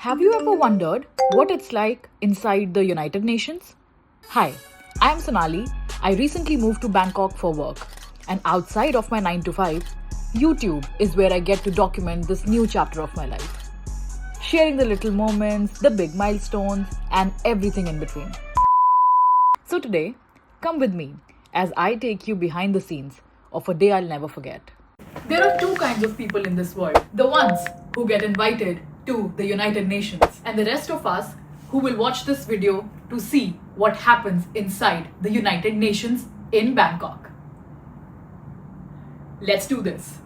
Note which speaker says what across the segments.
Speaker 1: Have you ever wondered what it's like inside the United Nations? Hi, I am Sonali. I recently moved to Bangkok for work. And outside of my 9 to 5, YouTube is where I get to document this new chapter of my life. Sharing the little moments, the big milestones, and everything in between. So today, come with me as I take you behind the scenes of a day I'll never forget. There are two kinds of people in this world. The ones who get invited to the United Nations, and the rest of us who will watch this video to see what happens inside the United Nations in Bangkok. Let's do this.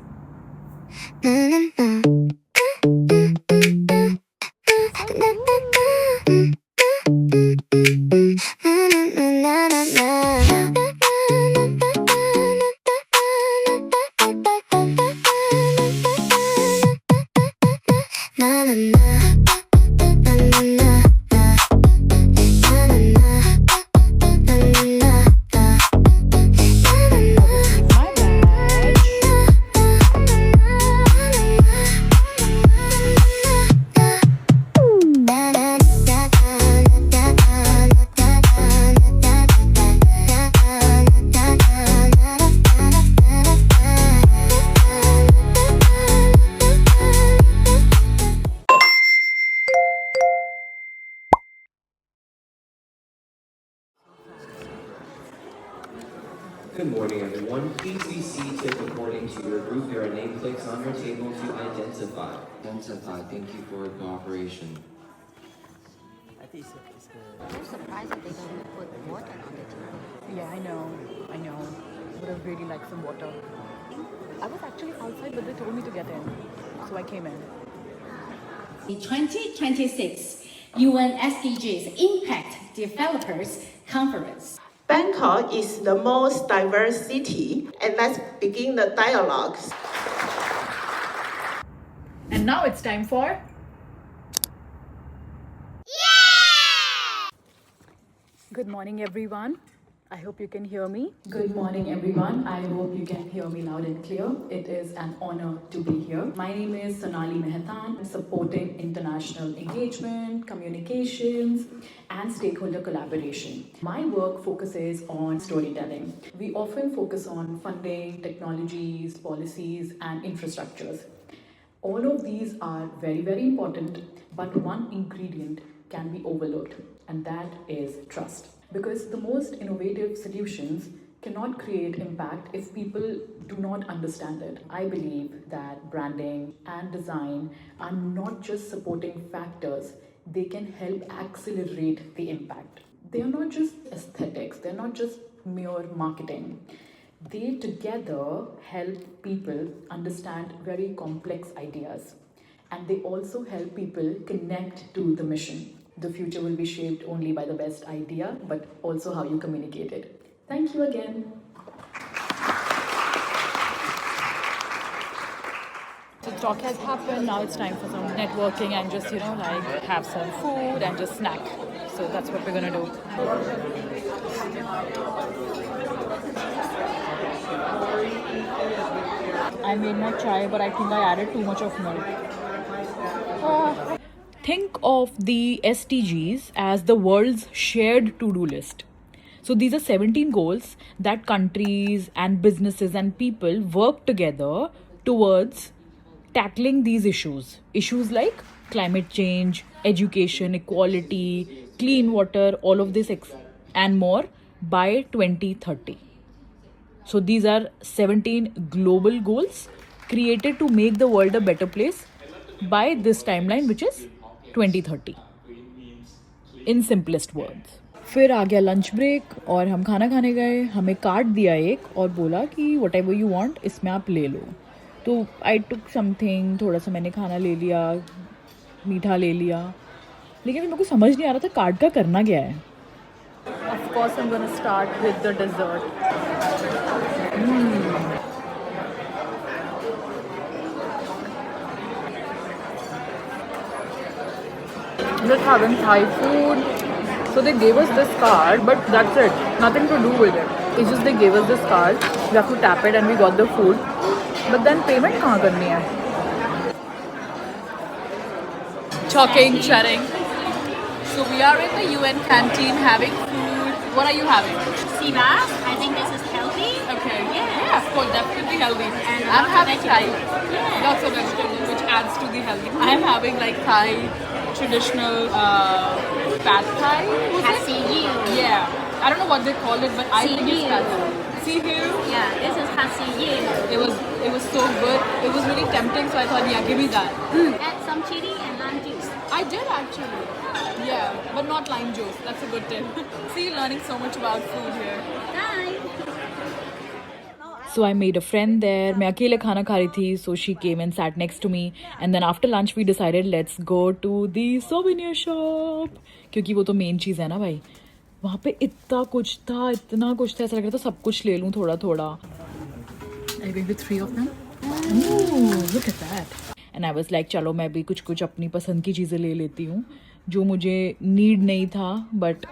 Speaker 2: Good morning, everyone. Please be seated according to your group. There are name clicks on your table to identify. Thank you for your cooperation.
Speaker 3: I'm surprised that they don't put water on the table.
Speaker 1: Yeah, I know. Would have really liked some water. I was actually outside, but they told me to get in. So I came in.
Speaker 4: The 2026 UN SDGs Impact Developers Conference.
Speaker 5: Bangkok is the most diverse city, and let's begin the dialogues.
Speaker 1: And now it's time for... Good morning, everyone. I hope you can hear me. Good morning, everyone. I hope you can hear me loud and clear. It is an honor to be here. My name is Sonali Mehtan, supporting international engagement, communications, and stakeholder collaboration. My work focuses on storytelling. We often focus on funding, technologies, policies, and infrastructures. All of these are very, very important, but one ingredient can be overlooked, and that is trust. Because the most innovative solutions cannot create impact if people do not understand it. I believe that branding and design are not just supporting factors, they can help accelerate the impact. They are not just aesthetics, they're not just mere marketing. They together help people understand very complex ideas, and they also help people connect to the mission. The future will be shaped only by the best idea, but also how you communicate it. Thank you again. The talk has happened. Now it's time for some networking and just, have some food and just snack. So that's what we're gonna do. I made my chai, but I think I added too much of milk. Think of the SDGs as the world's shared to-do list. So these are 17 goals that countries and businesses and people work together towards tackling these issues. Issues like climate change, education, equality, clean water, all of this and more by 2030. So these are 17 global goals created to make the world a better place by this timeline, which is 2030 in simplest words. फिर आ गया lunch break और हम खाना खाने गए. हमें card दिया एक और बोला कि whatever you want इसमें आप ले लो. तो I took something, थोड़ा सा मैंने खाना ले लिया, मीठा ले लिया, लेकिन मेरे को समझ नहीं आ रहा था कार्ड का करना क्या है. Of course I'm gonna start with the dessert. Just having Thai food. So they gave us this card, but that's it. Nothing to do with it. It's just they gave us this card. We have to tap it and we got the food. But then payment कहाँ करनी है? talking, chatting. So we are in the UN canteen having food. What are you having?
Speaker 4: Sea bass. I think this is healthy.
Speaker 1: Okay.
Speaker 4: Yeah.
Speaker 1: Yeah, of course, definitely healthy.
Speaker 4: And
Speaker 1: I'm
Speaker 4: lots of
Speaker 1: having Thai.
Speaker 4: vegetables. Yeah.
Speaker 1: Lots of vegetables, which adds to the healthy. I'm having like Thai traditional pad Thai. Was
Speaker 4: Pad
Speaker 1: it?
Speaker 4: see ew.
Speaker 1: Yeah. I don't know what they call it, but I think it's
Speaker 4: Sea
Speaker 1: pad
Speaker 4: ew.
Speaker 1: Thai. See here?
Speaker 4: Yeah, this is pad see ew.
Speaker 1: It was so good. It was really tempting, so I thought, yeah, give me that.
Speaker 4: Add some chili and lime juice.
Speaker 1: I did actually. Yeah, but not lime juice. That's a good tip. See, learning so much about food here.
Speaker 4: Bye.
Speaker 1: So I made a friend there. मैं अकेले खाना खा रही थी, so she came and sat next to me. And then after lunch we decided let's go to the souvenir shop. क्योंकि वो तो main चीज़ है ना भाई. वहाँ पे इतना कुछ था, ऐसा लग रहा था सब कुछ ले लूँ थोड़ा थोड़ा. Are you going with 3 of them? Ooh, look at that. And I was like, चलो मैं भी कुछ अपनी पसंद की चीज़ें ले लेती हूँ जो मुझे नीड नहीं था बट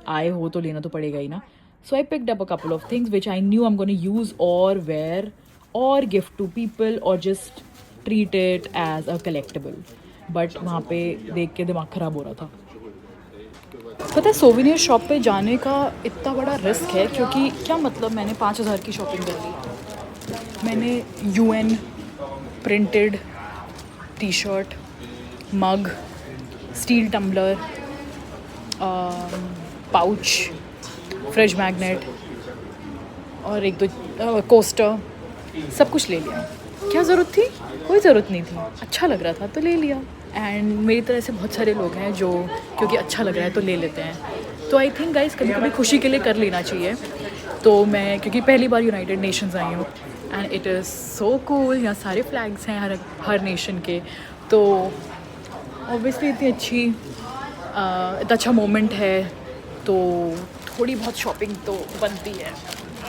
Speaker 1: आए हो तो लेना तो पड़ेगा ही ना. So I picked up a couple of things which I knew I'm going to use or wear or gift to people or just treat it as a collectible. But वहाँ पे देख के दिमाग ख़राब हो रहा था. पता है सोविनियर शॉप पे जाने का इतना बड़ा रिस्क है क्योंकि क्या मतलब मैंने 5,000 की शॉपिंग कर ली. मैंने UN printed T shirt, mug, steel tumbler, pouch, fridge magnet और एक दो कोस्टर सब कुछ ले लिया. क्या ज़रूरत थी? कोई ज़रूरत नहीं थी. अच्छा लग रहा था तो ले लिया. एंड मेरी तरह से बहुत सारे लोग हैं जो क्योंकि अच्छा लग रहा है तो ले लेते हैं. तो आई थिंक गाइस कभी कभी खुशी के लिए कर लेना चाहिए. तो मैं क्योंकि पहली बार यूनाइटेड नेशंस आई हूँ and it is so cool. यहाँ सारे फ्लैग्स हैं हर नेशन के. तो ऑब्वियसली इतनी अच्छी इतना अच्छा मोमेंट है तो थोड़ी बहुत शॉपिंग तो बनती है.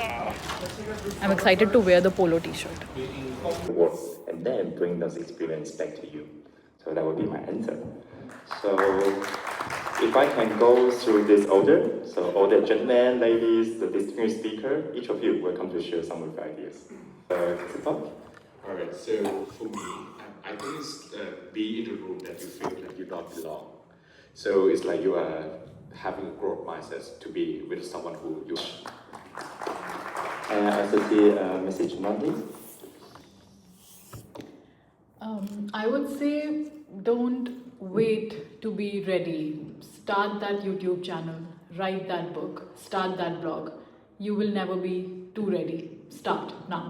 Speaker 1: I am excited to wear the polo T shirt.
Speaker 6: Work and then bring those experience back to you. So that would be my answer. So if I can go through this order, so all the gentlemen, ladies, the distinguished speaker, each of you welcome to share some of your ideas. Christoph?
Speaker 7: All right, so for me, I think it's be in a room that you feel like you don't belong. So it's like you are having a growth mindset to be with someone who you.
Speaker 6: Associate Message Monday.
Speaker 1: I would say don't wait to be ready. Start that YouTube channel, write that book, start that blog. You will never be too ready. Start now.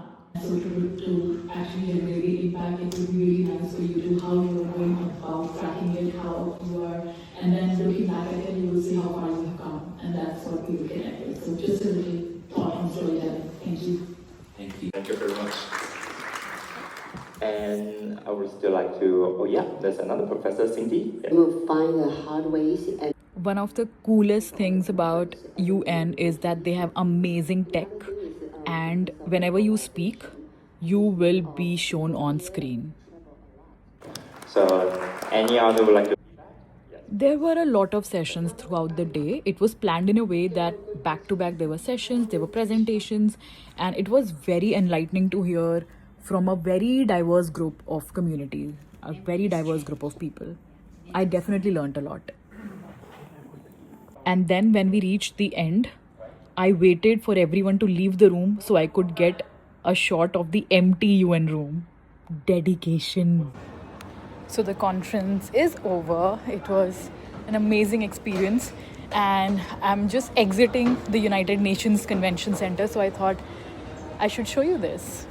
Speaker 1: So to actually generate impact, it would be really nice for you to how you are going about tracking it, how you are, and then looking back at it, you will see how far you have come, and that's what we will connect with. So just a little thought on storytelling. Thank you.
Speaker 7: Thank you very much.
Speaker 6: And I would still like to, oh yeah, there's another professor, Cindy.
Speaker 8: You will find the hard ways and
Speaker 1: One of the coolest things about UN is that they have amazing tech, and whenever you speak, you will be shown on screen.
Speaker 6: So any other would like to?
Speaker 1: There were a lot of sessions throughout the day. It was planned in a way that back to back there were sessions, there were presentations, and it was very enlightening to hear from a very diverse group of community, a very diverse group of people. I definitely learned a lot. And then when we reached the end, I waited for everyone to leave the room so I could get a shot of the empty UN room. Dedication. So the conference is over. It was an amazing experience and I'm just exiting the United Nations Convention Center, so I thought I should show you this.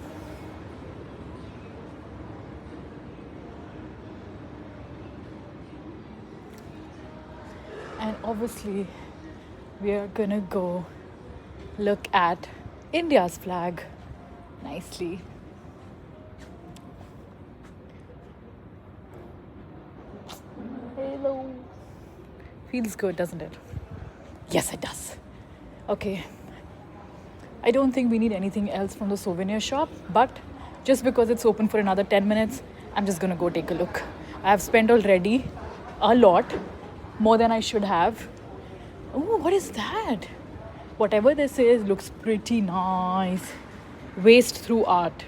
Speaker 1: And obviously we are gonna go look at India's flag nicely. Hello. Feels good, doesn't it? Yes, it does. Okay. I don't think we need anything else from the souvenir shop, but just because it's open for another 10 minutes, I'm just gonna go take a look. I have spent already a lot, more than I should have. Oh, what is that? Whatever this is looks pretty nice. Waste through art.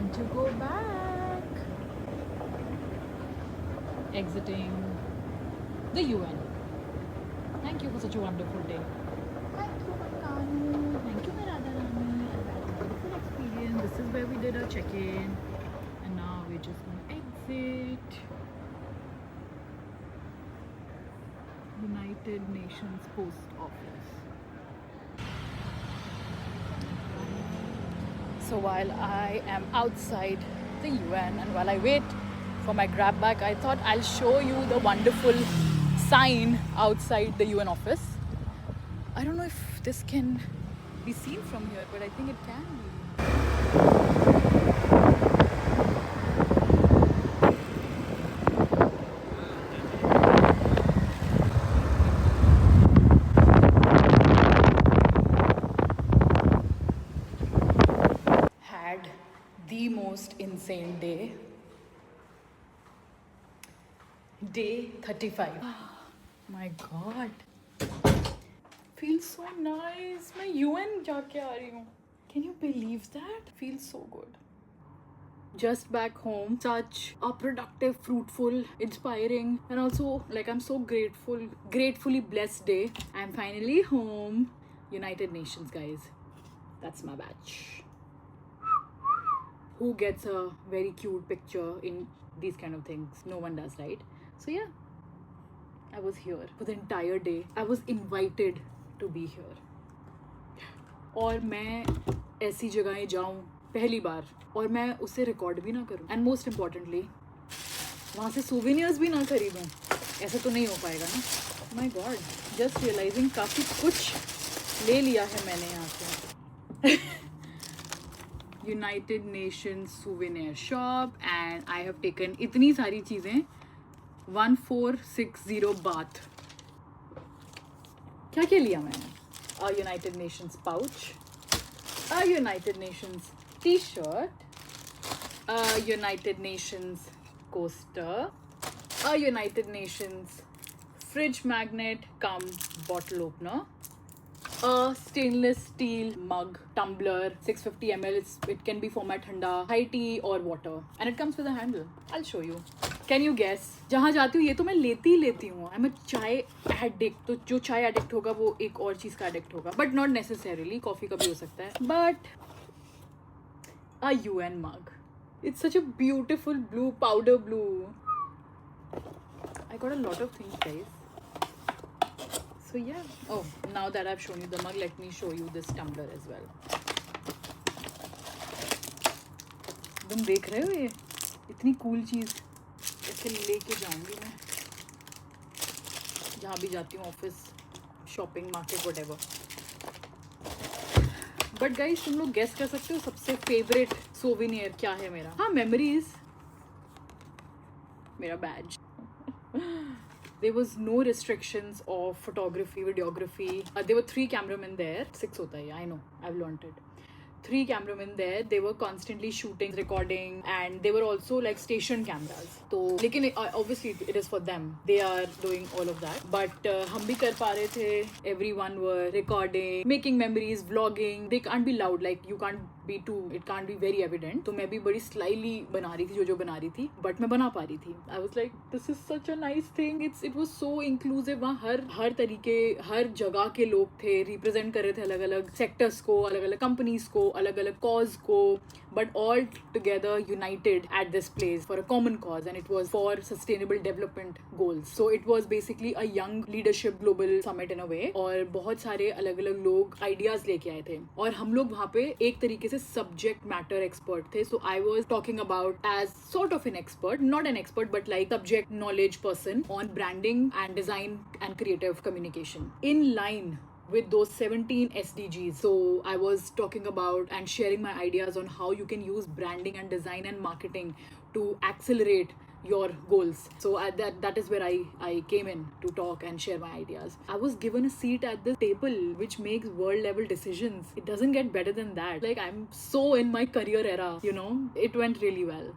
Speaker 1: time to go back. Exiting the UN. Thank you for such a wonderful day. Thank you, my Kanu. Thank you, my Radharani. I've had a beautiful experience. This is where we did our check-in. And now we're just going to exit. United Nations Post Office. So while I am outside the UN and while I wait for my grab bag, I thought I'll show you the wonderful sign outside the UN office. I don't know if this can be seen from here, but I think it can be. Had the most insane day. Day 35. My God. Feels so nice. मैं UN जाके आ रही हूँ. Can you believe that? Feels so good. Just back home. Such a productive, fruitful, inspiring, and also like I'm so gratefully blessed day. I'm finally home. United Nations, guys. That's my badge. Who gets a very cute picture in these kind of things? No one does, right? So yeah, I was here for the entire day. I was invited to be here. और मैं ऐसी जगहें जाऊँ पहली बार और मैं उसे record भी ना करूँ. And most importantly, वहाँ से souvenirs भी ना खरीदूँ. ऐसा तो नहीं हो पाएगा ना. My God, just realizing काफ़ी कुछ ले लिया है मैंने यहाँ से. United Nations souvenir shop and I have taken इतनी सारी चीज़ें. 1460 baht. क्या क्या लिया मैंने? A United Nations pouch, a United Nations t-shirt, a United Nations coaster, a United Nations fridge magnet cum bottle opener, a stainless steel mug, tumbler, 650 ml. It can be for my thanda, high tea or water. And it comes with a handle. I'll show you. Can you guess? जहाँ जाती हूँ ये तो मैं लेती ही लेती हूँ. I'm a चाय addict. तो जो चाय addict होगा वो एक और चीज़ का addict होगा. But not necessarily. Coffee का भी हो सकता है. But a UN mug. It's such a beautiful blue, powder blue. I got a lot of things, guys. So yeah. Oh, now that I've shown you the mug, let me show you this tumbler as well. तुम देख रहे हो ये? इतनी cool चीज़. ऐसे लेके जाऊंगी मैं जहाँ भी जाती हूँ, office, shopping, market, whatever. But guys, तुम लोग गेस कर सकते हो सबसे फेवरेट सोविनियर क्या है मेरा? हाँ, मेमोरीज. मेरा Baij. There was no restrictions of photography, videography. There were 3 cameramen there. 6 hota hai, I know, I've learned it. 3 cameramen there. They were constantly shooting, recording, and they were also like station cameras. So, lekin obviously it is for them. They are doing all of that. But hum bhi kar pa rahe the. Everyone were recording, making memories, vlogging. They can't be loud. Like you can't be too. It can't be very evident. तो मैं भी बड़ी slyly बना रही थी जो बना रही थी. But मैं बना पा रही थी. I was like, this is such a nice thing. It was so inclusive. वहाँ हर तरीके, हर जगह के लोग थे. Represent कर रहे थे अलग-अलग sectors को, अलग-अलग companies को, अलग-अलग cause को, but all together united at this place for a common cause, and it was for sustainable development goals. So it was basically a young leadership global summit in a way, और बहुत सारे अलग-अलग लोग ideas लेके आए थे, और हम लोग वहाँ पे एक तरीके से subject matter expert थे. So I was talking about as sort of an expert, not an expert, but like subject knowledge person on branding and design and creative communication in line with those 17 SDGs. So I was talking about and sharing my ideas on how you can use branding and design and marketing to accelerate your goals. So that is where I came in to talk and share my ideas. I was given a seat at the table which makes world level decisions. It doesn't get better than that. Like, I'm so in my career era, you know. It went really well.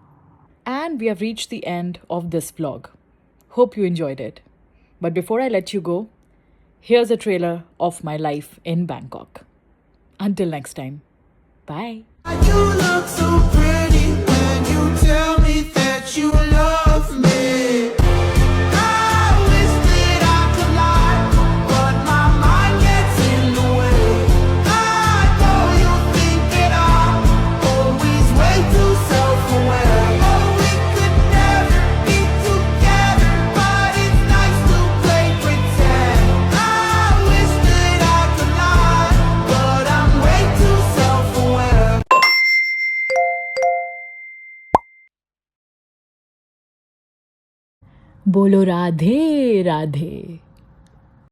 Speaker 1: And we have reached the end of this vlog. Hope you enjoyed it. But before I let you go, here's a trailer of my life in Bangkok. Until next time, bye.
Speaker 9: You look so pretty. that you love me. I wish that I could lie, but my mind gets in the way. I know you think that I'm always way too self-aware. Oh, we could never be together, but it's nice to play pretend. I wish that I could lie, but I'm way too self-aware.
Speaker 1: बोलो राधे राधे।